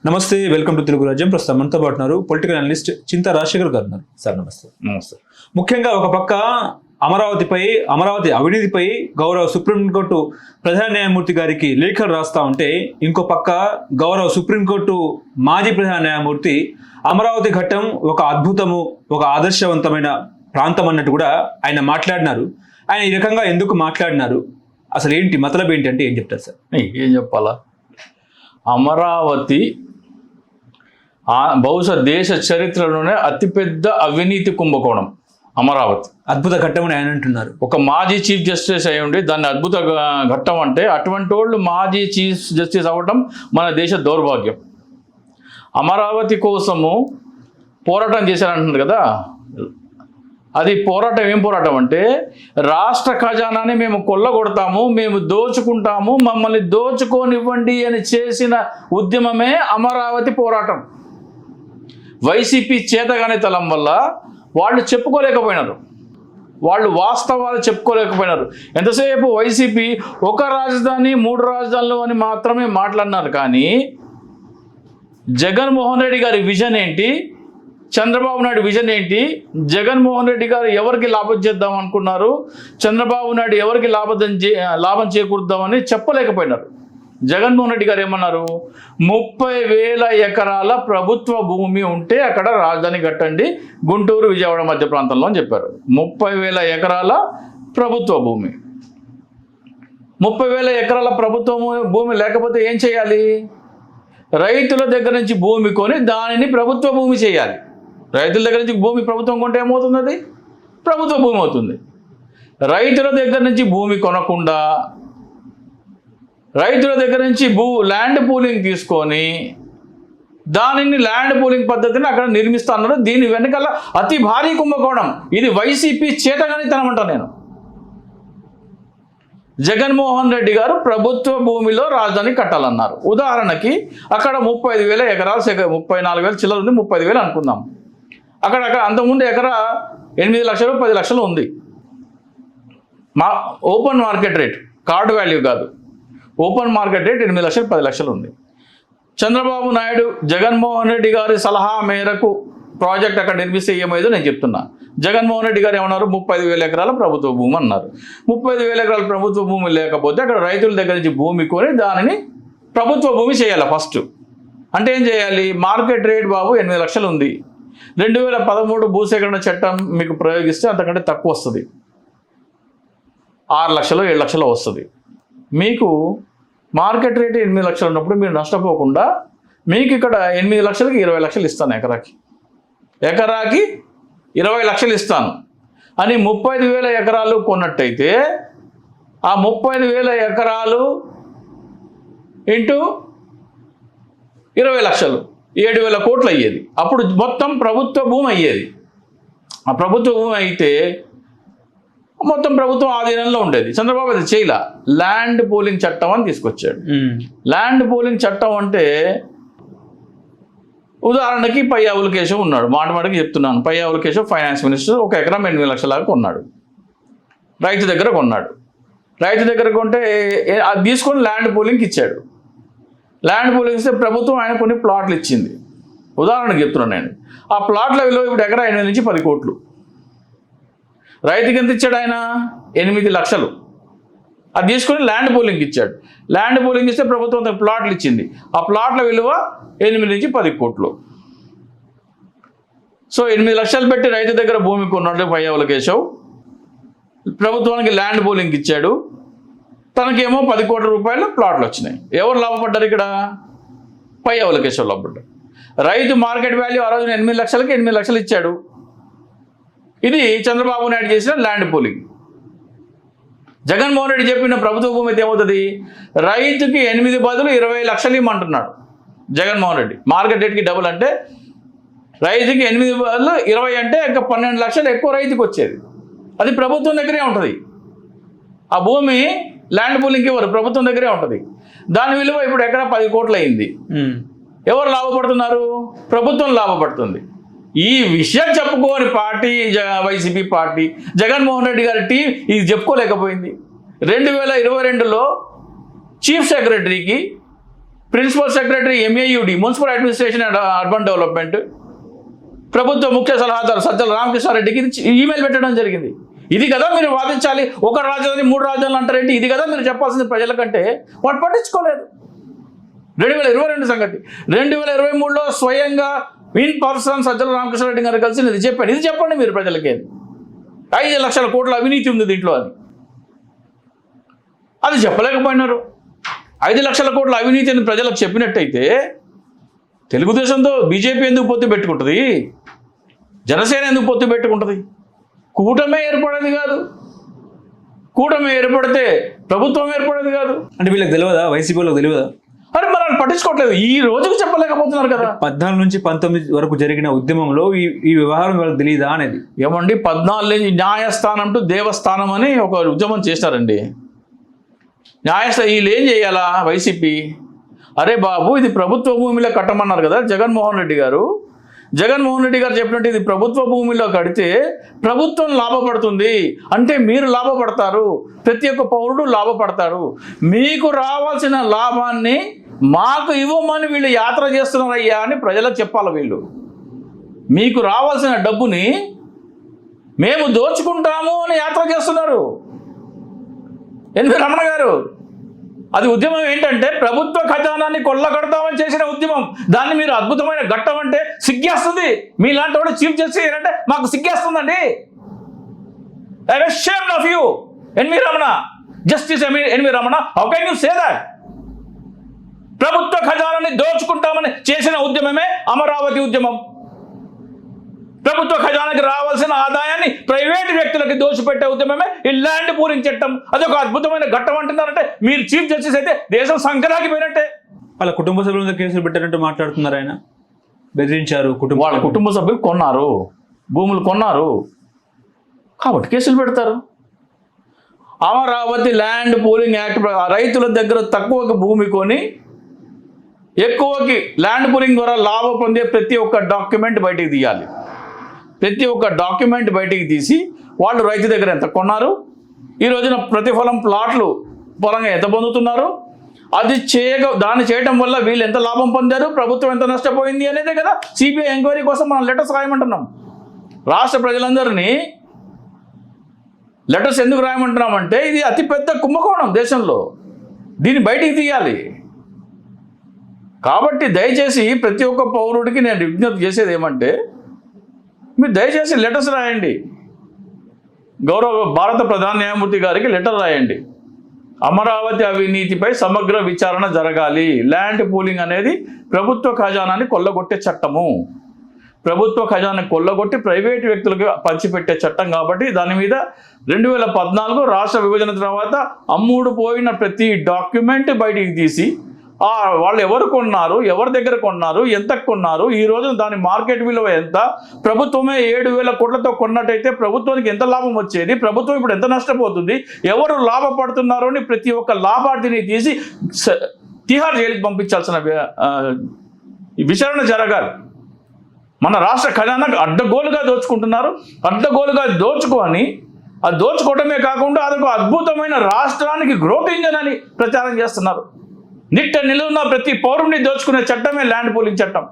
నమస్తే, welcome to Telugu రాజ్యం. ప్రస్తుతం మనతో పాటు ఉన్నారు పొలిటికల్ అనలిస్ట్ చింతా రాజశేఖర్ గారు ఉన్నారు. సార్ నమస్తే. నమస్తే. ముఖ్యంగా ఒక పక్క అమరావతి అవినీతిపై గౌరవ సుప్రీంకోర్టు ప్రధాన న్యాయమూర్తి గారికి లేఖలు రాస్తా ఉంటే, ఇంకో పక్క గౌరవ సుప్రీంకోర్టు మాజీ ప్రధాన న్యాయమూర్తి అమరావతి ఘట్టం ఒక అద్భుతము, ఒక ఆదర్శవంతమైన ప్రాంతం అన్నట్టు కూడా ఆయన మాట్లాడినారు. ఆయన ఈ రకంగా ఎందుకు మాట్లాడినారు, అసలు ఏంటి మతలబ్ ఏంటి అంటే ఏం చెప్తారు సార్? ఏం చెప్పాలా? అమరావతి బహుశా దేశ చరిత్రలోనే అతిపెద్ద అవినీతి కుంభకోణం. అమరావతి అద్భుత ఘట్టం అని ఆయన అంటున్నారు. ఒక మాజీ చీఫ్ జస్టిస్ అయి ఉండి దాన్ని అద్భుత ఘట్టం అంటే, అటువంటి వాళ్ళు మాజీ చీఫ్ జస్టిస్ అవ్వటం మన దేశ దౌర్భాగ్యం. అమరావతి కోసము పోరాటం చేశారంటున్నారు కదా, అది పోరాటం ఏం పోరాటం అంటే, రాష్ట్ర ఖజానాని మేము కొల్లగొడతాము, మేము దోచుకుంటాము, మమ్మల్ని దోచుకోనివ్వండి అని చేసిన ఉద్యమమే అమరావతి పోరాటం. వైసీపీ చేతగానితనం వల్ల వాళ్ళు చెప్పుకోలేకపోయినారు, వాళ్ళు వాస్తవాలు చెప్పుకోలేకపోయినారు. ఎంతసేపు వైసీపీ ఒక రాజధాని 3 రాజధానులు అని మాత్రమే మాట్లాడినారు. కానీ జగన్మోహన్ రెడ్డి గారి విజన్ ఏంటి, చంద్రబాబు నాయుడు విజన్ ఏంటి, జగన్మోహన్ రెడ్డి గారు ఎవరికి లాభం చేద్దాం అనుకున్నారు, చంద్రబాబు నాయుడు ఎవరికి లాభం చేకూరుద్దామని చెప్పలేకపోయినారు. జగన్మోహన్ రెడ్డి గారు ఏమన్నారు, 30,000 ఎకరాల ప్రభుత్వ భూమి ఉంటే అక్కడ రాజధాని కట్టండి, గుంటూరు విజయవాడ మధ్య ప్రాంతంలో అని చెప్పారు. 30,000 ఎకరాల ప్రభుత్వ భూమి. 30,000 ఎకరాల ప్రభుత్వ భూమి లేకపోతే ఏం చేయాలి? రైతుల దగ్గర నుంచి భూమి కొని దానిని ప్రభుత్వ భూమి చేయాలి. రైతుల దగ్గర నుంచి భూమి ప్రభుత్వం కొంటే ఏమవుతుంది? అది ప్రభుత్వ భూమి అవుతుంది. రైతుల దగ్గర నుంచి భూమి కొనకుండా రైతుల దగ్గర నుంచి ల్యాండ్ పూలింగ్ తీసుకొని దానిని ల్యాండ్ పూలింగ్ పద్ధతిని అక్కడ నిర్మిస్తున్నారు. దీని వెనకాల అతి భారీ కుంభకోణం. ఇది వైసీపీ చేతగానితనం అంట నేను. జగన్మోహన్ రెడ్డి గారు ప్రభుత్వ భూమిలో రాజధాని కట్టాలన్నారు. ఉదాహరణకి అక్కడ 35,000 ఎకరాలు, 34,000 చిల్లర ఉంది, 35,000 అనుకుందాం. అక్కడ అంతకుముందు ఎకరా 8 లక్షలు 10 లక్షలు ఉంది. Open market rate, card value కాదు, ఓపెన్ మార్కెట్ రేట్ 8 లక్షలు 10 లక్షలు ఉంది. చంద్రబాబు నాయుడు జగన్మోహన్ రెడ్డి గారి సలహా మేరకు ప్రాజెక్ట్ అక్కడ నిర్మిస్తే ఏమైందో నేను చెప్తున్నా. జగన్మోహన్ రెడ్డి గారు ఏమన్నారు, 35,000 ఎకరాల ప్రభుత్వ భూమి అన్నారు. 35,000 ఎకరాల ప్రభుత్వ భూమి లేకపోతే అక్కడ రైతుల దగ్గర నుంచి భూమి కొని దానిని ప్రభుత్వ భూమి చేయాలి ఫస్ట్. అంటే ఏం చేయాలి? మార్కెట్ రేట్ బాబు 8 లక్షలు ఉంది, 2013 భూసేకరణ చట్టం మీకు ప్రయోగిస్తే అంతకంటే తక్కువ వస్తుంది, 6 లక్షలు 7 లక్షలు వస్తుంది. మీకు మార్కెట్ రేట్ 8 లక్షలు ఉన్నప్పుడు మీరు నష్టపోకుండా మీకు ఇక్కడ 8 లక్షలకి 20 లక్షలు ఇస్తాను, ఎకరాకి 20 లక్షలు ఇస్తాను అని 35,000 ఎకరాలు కొన్నట్టయితే ఆ 35,000 ఎకరాలు ఇంటూ 20 లక్షలు 7,000 కోట్లు అయ్యేది. అప్పుడు మొత్తం ప్రభుత్వ భూమి అయ్యేది. ఆ ప్రభుత్వ భూమి అయితే మొత్తం ప్రభుత్వం ఆధీనంలో ఉండేది. చంద్రబాబు అది చేయలా, ల్యాండ్ పూలింగ్ చట్టం అని తీసుకొచ్చాడు. ల్యాండ్ పూలింగ్ చట్టం అంటే, ఉదాహరణకి పయ్యావుల కేశవ్ ఉన్నాడు, మాటకి చెప్తున్నాను, పయ్యావుల కేశవ్ ఫైనాన్స్ మినిస్టర్, 1 ఎకరం 8 లక్షలకు కొన్నాడు, రైతు దగ్గర కొన్నాడు. రైతు దగ్గర కొంటే అది తీసుకొని ల్యాండ్ పూలింగ్కి ఇచ్చాడు. ల్యాండ్ పూలింగ్ ఇస్తే ప్రభుత్వం ఆయన కొన్ని ప్లాట్లు ఇచ్చింది. ఉదాహరణకి చెప్తున్నాను నేను. ఆ ప్లాట్ల విలువ ఇప్పుడు ఎకరా 8 నుంచి 10 కోట్లు. రైతుకి ఎంత ఇచ్చాడు ఆయన? 8 లక్షలు. అది తీసుకొని ల్యాండ్ పూలింగ్కి ఇచ్చాడు. ల్యాండ్ పూలింగ్ ఇస్తే ప్రభుత్వం ప్లాట్లు ఇచ్చింది. ఆ ప్లాట్ల విలువ 8 నుంచి 10 కోట్లు. సో 8 లక్షలు పెట్టి రైతు దగ్గర భూమి కొన్నాడు పయ్యావుల కేశవ్, ప్రభుత్వానికి ల్యాండ్ పూలింగ్కి ఇచ్చాడు, తనకేమో 10 కోట్ల రూపాయలు ప్లాట్లు వచ్చినాయి. ఎవరు లాభపడ్డారు ఇక్కడ? పయ్యావుల కేశవ్ లాభపడ్డారు. రైతు మార్కెట్ వాల్యూ ఆ రోజున 8 లక్షలకి 8 లక్షలు ఇచ్చాడు. ఇది చంద్రబాబు నాయుడు చేసిన ల్యాండ్ పూలింగ్. జగన్మోహన్ రెడ్డి చెప్పిన ప్రభుత్వ భూమి అయితే ఏమవుతుంది? రైతుకి 8 బదులు 20 లక్షలు ఇవ్వమంటున్నాడు జగన్మోహన్ రెడ్డి. మార్కెట్ రేట్కి డబుల్ అంటే రైతుకి 8 బదులు 20 అంటే ఇంకా 12 లక్షలు ఎక్కువ రైతుకి వచ్చేది. అది ప్రభుత్వం దగ్గరే ఉంటుంది. ఆ భూమి ల్యాండ్ పూలింగ్కి ఇవ్వరు, ప్రభుత్వం దగ్గరే ఉంటుంది. దాని విలువ ఇప్పుడు ఎక్కడ 10 కోట్లు అయింది. ఎవరు లాభపడుతున్నారు? ప్రభుత్వం లాభపడుతుంది. ఈ విషయం చెప్పుకోని party YCP party, Jaganmohan Reddy గారి టీం ఇది చెప్పుకోలేకపోయింది. 2022లో చీఫ్ సెక్రటరీకి principal secretary MAUD municipal administration and urban development ప్రభుత్వ ముఖ్య సలహాదారు సజ్జల రామకృష్ణారెడ్డికి ఈమెయిల్ పెట్టడం జరిగింది. ఇది కదా మీరు వాదించాలి, ఒక రాజధాని 3 రాజధానులు అంటారేంటి, ఇది కదా మీరు చెప్పాల్సింది ప్రజల కంటే. వాడు పట్టించుకోలేదు. 2022 సంగతి. 2023లో స్వయంగా ఇన్ పర్సన్ సజ్జల రామకృష్ణారెడ్డి గారు కలిసి ఇది చెప్పాను. ఇది చెప్పండి మీరు ప్రజలకి, 5 లక్షల కోట్ల అవినీతి ఉంది దీంట్లో అని. అది చెప్పలేకపోయినారు. 5 లక్షల కోట్ల అవినీతి అని ప్రజలకు చెప్పినట్టయితే తెలుగుదేశంతో బీజేపీ ఎందుకు పొత్తు పెట్టుకుంటుంది, జనసేన ఎందుకు పొత్తు పెట్టుకుంటుంది? కూటమే ఏర్పడేది కాదు. కూటమి ఏర్పడితే ప్రభుత్వం ఏర్పడేది కాదు. అంటే వీళ్ళకి తెలియదా, వైసీపీలకు తెలియదా? అరే మనం పట్టించుకోవట్లేదు. ఈ రోజుకు చెప్పలేకపోతున్నారు కదా. 14 నుంచి 19 వరకు జరిగిన ఉద్యమంలో ఈ వ్యవహారం వాళ్ళకి తెలియదా అనేది. ఏమండి 14 నుంచి న్యాయస్థానం టు దేవస్థానం అని ఒక ఉద్యమం చేశారండి. వీళ్ళు ఏం చేయాలా వైసీపీ? అరే బాబు, ఇది ప్రభుత్వ భూమిలో కట్టమన్నారు కదా జగన్మోహన్ రెడ్డి గారు. జగన్మోహన్ రెడ్డి గారు చెప్పినట్టు ఇది ప్రభుత్వ భూమిలో కడితే ప్రభుత్వం లాభపడుతుంది అంటే మీరు లాభపడతారు, ప్రతి ఒక్క పౌరుడు లాభపడతాడు. మీకు రావాల్సిన లాభాన్ని మాకు ఇవ్వమని వీళ్ళు యాత్ర చేస్తున్నారయ్యా అని ప్రజలకు చెప్పాలి. వీళ్ళు మీకు రావాల్సిన డబ్బుని మేము దోచుకుంటాము అని యాత్ర చేస్తున్నారు. ఎన్వి రమణ గారు, అది ఉద్యమం ఏంటంటే ప్రభుత్వ ఖజానాన్ని కొల్లగొడతామని చేసిన ఉద్యమం. దాన్ని మీరు అద్భుతమైన ఘట్టం అంటే సిగ్గేస్తుంది. మీలాంటి వాడు చీఫ్ జస్టిస్ అంటే మాకు సిగ్గేస్తుందండి. I am ashamed of you N V Ramana, justice N V Ramana. How can you say that? ప్రభుత్వ ఖజానాన్ని దోచుకుంటామని చేసిన ఉద్యమమే అమరావతి ఉద్యమం. ప్రభుత్వ ఖజానాకి రావాల్సిన ఆదాయాన్ని ప్రైవేట్ వ్యక్తులకి దోచిపెట్టే ఉద్యమమే ఈ ల్యాండ్ పూలింగ్ చట్టం. అదొక అద్భుతమైన ఘట్టం అంటున్నారంటే మీరు చీఫ్ జస్టిస్ అయితే దేశం సంకరాకి పోయినట్టే. వాళ్ళ కుటుంబ సభ్యుల మీద కేసులు పెట్టారంటూ మాట్లాడుతున్నారు. ఆయన బెదిరించారు. వాళ్ళ కుటుంబ సభ్యులు కొన్నారు, భూములు కొన్నారు కాబట్టి కేసులు పెడతారు. అమరావతి ల్యాండ్ పూలింగ్ యాక్ట్ రైతుల దగ్గర తక్కువకి భూమి కొని ఎక్కువకి ల్యాండ్ పూలింగ్ ద్వారా లాభం పొందే ప్రతి ఒక్క డాక్యుమెంట్ బయటికి తీయాలి. ప్రతి ఒక్క డాక్యుమెంట్ బయటికి తీసి వాళ్ళు రైతు దగ్గర ఎంత కొన్నారు, ఈ రోజున ప్రతిఫలం ప్లాట్లు పరంగా ఎంత పొందుతున్నారు, దాన్ని చేయడం వల్ల వీళ్ళు ఎంత లాభం పొందారు, ప్రభుత్వం ఎంత నష్టపోయింది అనేదే కదా సిబిఐ ఎంక్వైరీ కోసం మనం లెటర్స్ రాయమంటున్నాం. రాష్ట్ర ప్రజలందరినీ లెటర్స్ ఎందుకు రాయమంటున్నామంటే ఇది అతిపెద్ద కుంభకోణం దేశంలో, దీన్ని బయటికి తీయాలి. కాబట్టి దయచేసి ప్రతి ఒక్క పౌరుడికి నేను విజ్ఞప్తి చేసేది ఏమంటే మీరు దయచేసి లెటర్స్ రాయండి. గౌరవ భారత ప్రధాన న్యాయమూర్తి గారికి లెటర్ రాయండి. అమరావతి అవినీతిపై సమగ్ర విచారణ జరగాలి. ల్యాండ్ పూలింగ్ అనేది ప్రభుత్వ ఖజానాన్ని కొల్లగొట్టే చట్టము. ప్రభుత్వ ఖజానాన్ని కొల్లగొట్టి ప్రైవేటు వ్యక్తులకు పంచిపెట్టే చట్టం కాబట్టి దాని మీద 2014 రాష్ట్ర విభజన తర్వాత అమ్ముడు పోయిన ప్రతి డాక్యుమెంట్ బయటికి తీసి వాళ్ళు ఎవరు కొన్నారు, ఎవరి దగ్గర కొన్నారు, ఎంత కొన్నారు, ఈ రోజు దాని మార్కెట్ విలువ ఎంత, ప్రభుత్వమే 7,000 కోట్లతో కొన్నట్టయితే ప్రభుత్వానికి ఎంత లాభం వచ్చేది, ప్రభుత్వం ఇప్పుడు ఎంత నష్టపోతుంది, ఎవరు లాభపడుతున్నారో అని ప్రతి ఒక్క లాభార్థిని తీసి తిహార్ జైలుకి పంపించాల్సిన విచారణ జరగాలి. మన రాష్ట్ర ఖజానాకు అడ్డగోలుగా దోచుకుంటున్నారు. అడ్డగోలుగా దోచుకొని అది దోచుకోవడమే కాకుండా అదొక అద్భుతమైన రాష్ట్రానికి గ్రోత్ ఇంజన్ అని ప్రచారం చేస్తున్నారు. నిట్ట నిలువున ప్రతి పౌరుడిని దోచుకునే చట్టమే ల్యాండ్ పూలింగ్ చట్టం.